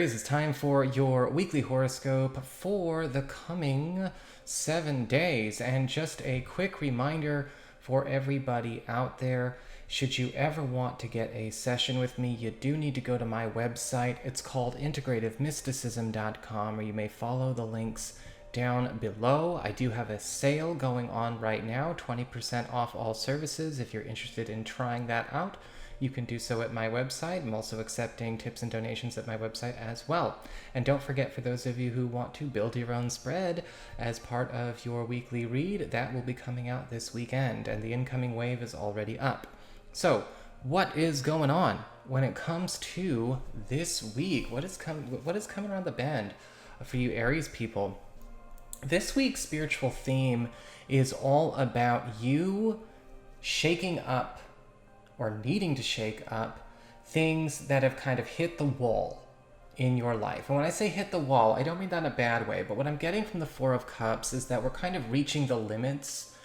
Aries, it's time for your weekly horoscope for the coming 7 days. And just a quick reminder for everybody out there, should you ever want to get a session with me, you do need to go to my website. It's called integrativemysticism.com, or you may follow the links down below. I do have a sale going on right now, 20% off all services. If you're interested in trying that out, you can do so at my website. I'm also accepting tips and donations at my website as well. And don't forget, for those of you who want to build your own spread as part of your weekly read, that will be coming out this weekend, and the incoming wave is already up. So, what is going on when it comes to this week? What is coming around the bend for you Aries people? This week's spiritual theme is all about you shaking up or needing to shake up things that have kind of hit the wall in your life. And when I say hit the wall, I don't mean that in a bad way, but what I'm getting from the Four of Cups is that we're kind of reaching the limits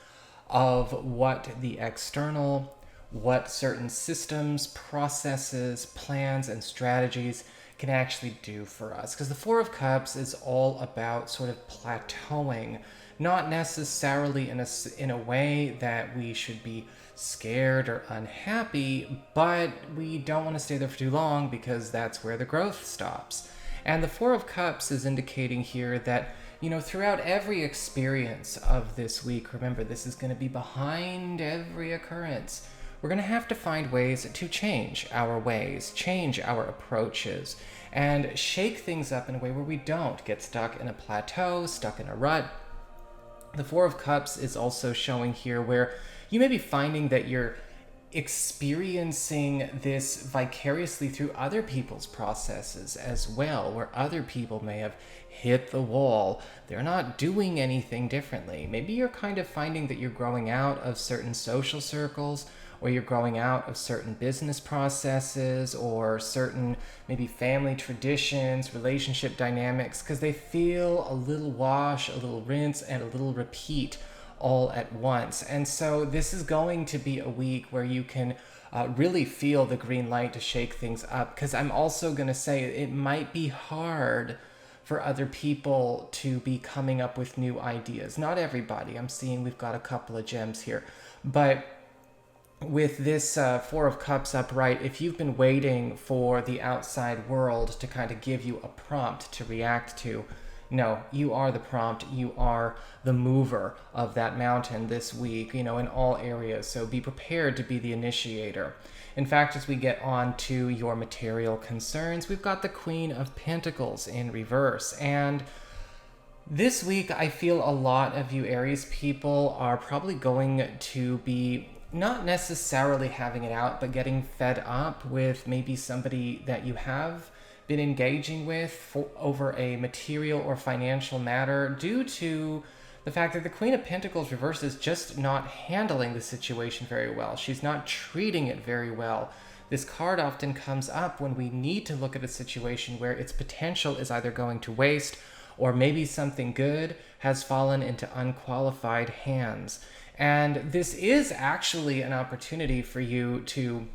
of what the external, what certain systems, processes, plans, and strategies can actually do for us. Because the Four of Cups is all about sort of plateauing, not necessarily in a way that we should be scared or unhappy, but we don't want to stay there for too long because that's where the growth stops. And the Four of Cups is indicating here that, throughout every experience of this week, remember, this is going to be behind every occurrence. We're going to have to find ways to change our ways, change our approaches, and shake things up in a way where we don't get stuck in a plateau, stuck in a rut. The Four of Cups is also showing here where you may be finding that you're experiencing this vicariously through other people's processes as well, where other people may have hit the wall. They're not doing anything differently. Maybe you're kind of finding that you're growing out of certain social circles, or you're growing out of certain business processes, or certain maybe family traditions, relationship dynamics, because they feel a little wash, a little rinse, and a little repeat all at once. And so this is going to be a week where you can really feel the green light to shake things up, because I'm also going to say it might be hard for other people to be coming up with new ideas. Not everybody. I'm seeing we've got a couple of gems here, but with this Four of Cups upright, if you've been waiting for the outside world to kind of give you a prompt to react to, no, you are the prompt. You are the mover of that mountain this week, in all areas. So be prepared to be the initiator. In fact, as we get on to your material concerns, we've got the Queen of Pentacles in reverse. And this week, I feel a lot of you Aries people are probably going to be not necessarily having it out, but getting fed up with maybe somebody that you have been engaging with over a material or financial matter, due to the fact that the Queen of Pentacles reverse is just not handling the situation very well. She's not treating it very well. This card often comes up when we need to look at a situation where its potential is either going to waste, or maybe something good has fallen into unqualified hands. And this is actually an opportunity for you to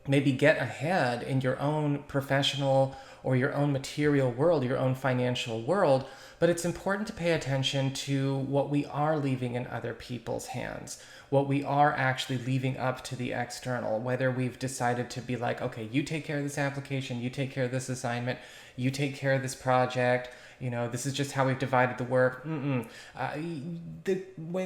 maybe get ahead in your own professional or your own material world, your own financial world. But it's important to pay attention to what we are leaving in other people's hands, what we are actually leaving up to the external, whether we've decided to be like, okay, you take care of this application, you take care of this assignment, you take care of this project, this is just how we've divided the work. When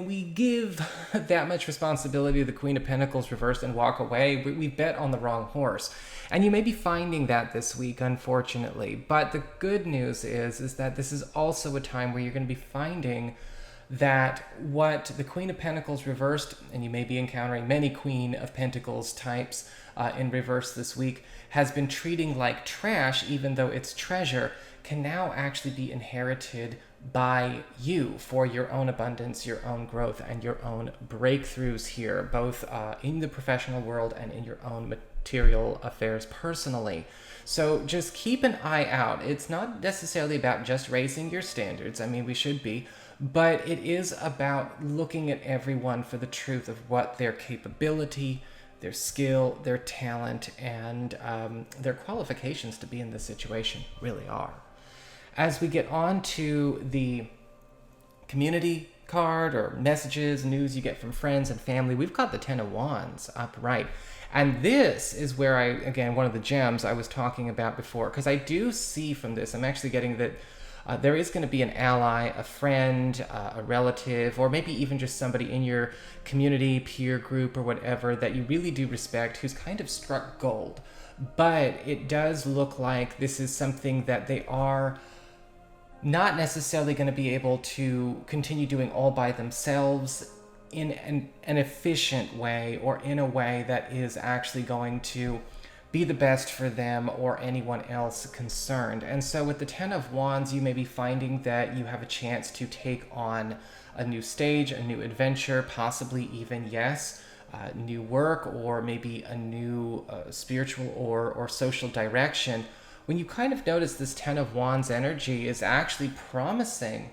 we give that much responsibility to the Queen of Pentacles reversed and walk away, we bet on the wrong horse. And you may be finding that this week, unfortunately. But the good news is that this is also a time where you're going to be finding that what the Queen of Pentacles reversed, and you may be encountering many Queen of Pentacles types in reverse this week, has been treating like trash, even though it's treasure, can now actually be inherited by you for your own abundance, your own growth, and your own breakthroughs here, both in the professional world and in your own material affairs personally. So just keep an eye out. It's not necessarily about just raising your standards. I mean, we should be, but it is about looking at everyone for the truth of what their capability, their skill, their talent, and their qualifications to be in this situation really are. As we get on to the community card or messages, news you get from friends and family, we've got the Ten of Wands upright. And this is where again, one of the gems I was talking about before, because I do see from this, I'm actually getting that there is going to be an ally, a friend, a relative, or maybe even just somebody in your community, peer group, or whatever that you really do respect who's kind of struck gold. But it does look like this is something that they are not necessarily going to be able to continue doing all by themselves in an efficient way, or in a way that is actually going to be the best for them or anyone else concerned. And so with the Ten of Wands, you may be finding that you have a chance to take on a new stage, a new adventure, possibly even, new work, or maybe a new spiritual or social direction. When you kind of notice this Ten of Wands energy is actually promising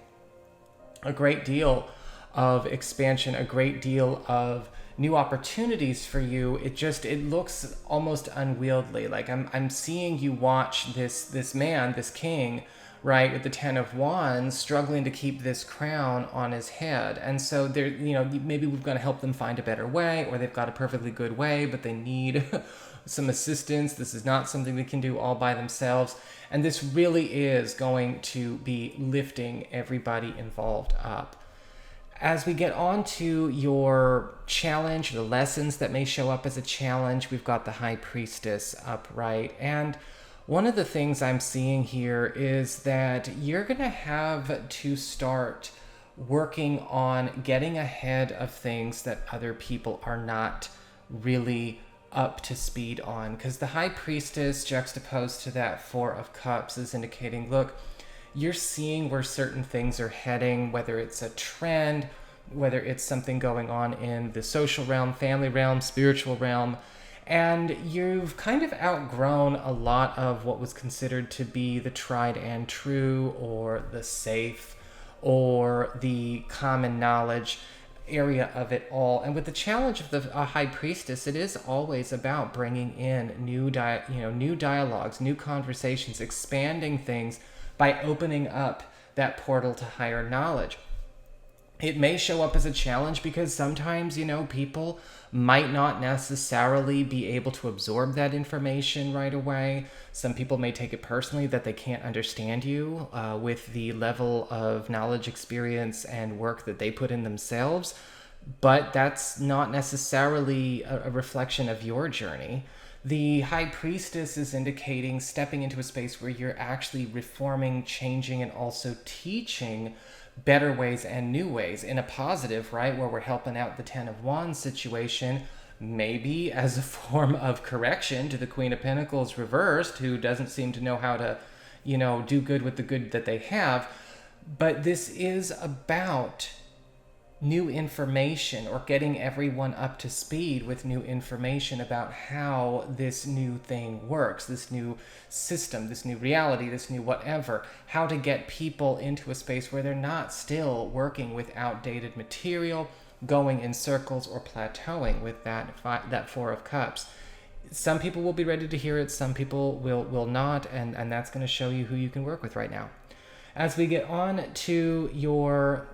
a great deal of expansion, a great deal of new opportunities for you, it looks almost unwieldy. Like I'm seeing you watch this man, this king, right, with the Ten of Wands, struggling to keep this crown on his head. And so there, maybe we've got to help them find a better way, or they've got a perfectly good way, but they need some assistance. This is not something they can do all by themselves. And this really is going to be lifting everybody involved up. As we get on to your challenge, the lessons that may show up as a challenge, we've got the High Priestess upright. And one of the things I'm seeing here is that you're going to have to start working on getting ahead of things that other people are not really up to speed on. Because the High Priestess juxtaposed to that Four of Cups is indicating, look, you're seeing where certain things are heading, whether it's a trend, whether it's something going on in the social realm, family realm, spiritual realm, and you've kind of outgrown a lot of what was considered to be the tried and true, or the safe, or the common knowledge area of it all. And with the challenge of the High Priestess, it is always about bringing in new dialogues, new conversations, expanding things, by opening up that portal to higher knowledge. It may show up as a challenge because sometimes, people might not necessarily be able to absorb that information right away. Some people may take it personally that they can't understand you with the level of knowledge, experience, and work that they put in themselves. But that's not necessarily a reflection of your journey. The High Priestess is indicating stepping into a space where you're actually reforming, changing, and also teaching better ways and new ways in a positive, right? Where we're helping out the Ten of Wands situation, maybe as a form of correction to the Queen of Pentacles reversed, who doesn't seem to know how to, do good with the good that they have. But this is about new information, or getting everyone up to speed with new information about how this new thing works, this new system, this new reality, this new whatever, how to get people into a space where they're not still working with outdated material, going in circles, or plateauing with that Four of Cups. Some people will be ready to hear it, some people will not, and that's going to show you who you can work with right now. As we get on to your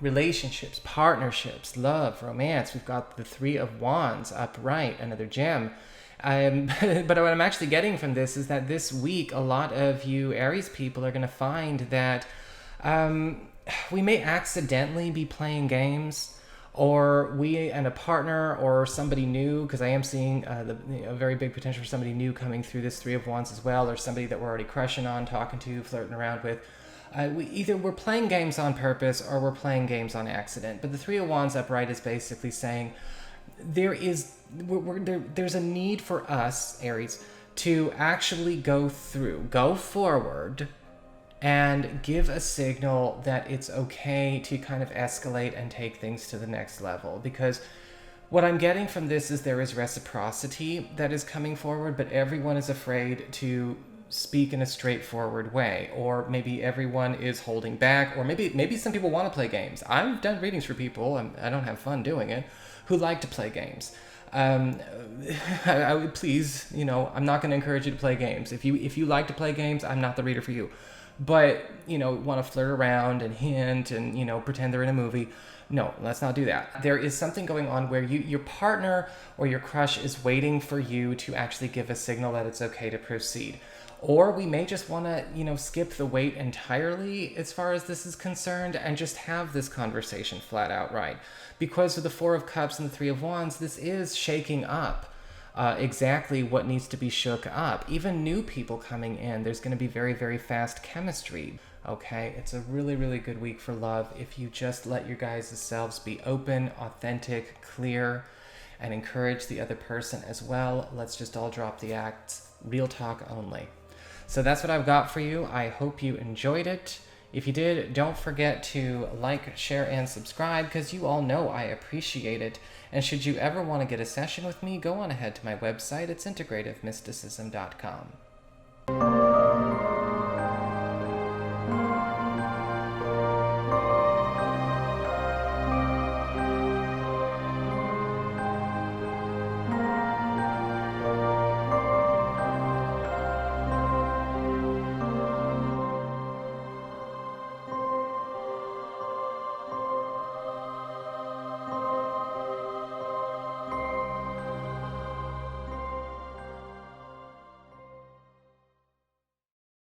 relationships, partnerships, love, romance, we've got the Three of Wands upright, another gem. But what I'm actually getting from this is that this week, a lot of you Aries people are going to find that we may accidentally be playing games, or we and a partner or somebody new, because I am seeing a very big potential for somebody new coming through this Three of Wands as well, or somebody that we're already crushing on, talking to, flirting around with. We're playing games on purpose, or we're playing games on accident. But the Three of Wands upright is basically saying there's a need for us, Aries, to actually go forward, and give a signal that it's okay to kind of escalate and take things to the next level. Because what I'm getting from this is there is reciprocity that is coming forward, but everyone is afraid to speak in a straightforward way, or maybe everyone is holding back, or maybe some people want to play games. I've done readings for people, I don't have fun doing it, who like to play games. I would please, I'm not going to encourage you to play games. If you like to play games, I'm not the reader for you. But, want to flirt around and hint and, pretend they're in a movie. No, let's not do that. There is something going on where your partner or your crush is waiting for you to actually give a signal that it's okay to proceed. Or we may just want to, skip the wait entirely as far as this is concerned and just have this conversation flat out right. Because with the Four of Cups and the Three of Wands, this is shaking up exactly what needs to be shook up. Even new people coming in, there's going to be very, very fast chemistry. Okay, it's a really, really good week for love if you just let your guys' selves be open, authentic, clear, and encourage the other person as well. Let's just all drop the acts. Real talk only. So that's what I've got for you. I hope you enjoyed it. If you did, don't forget to like, share, and subscribe, because you all know I appreciate it. And should you ever want to get a session with me, go on ahead to my website. It's integrativemysticism.com.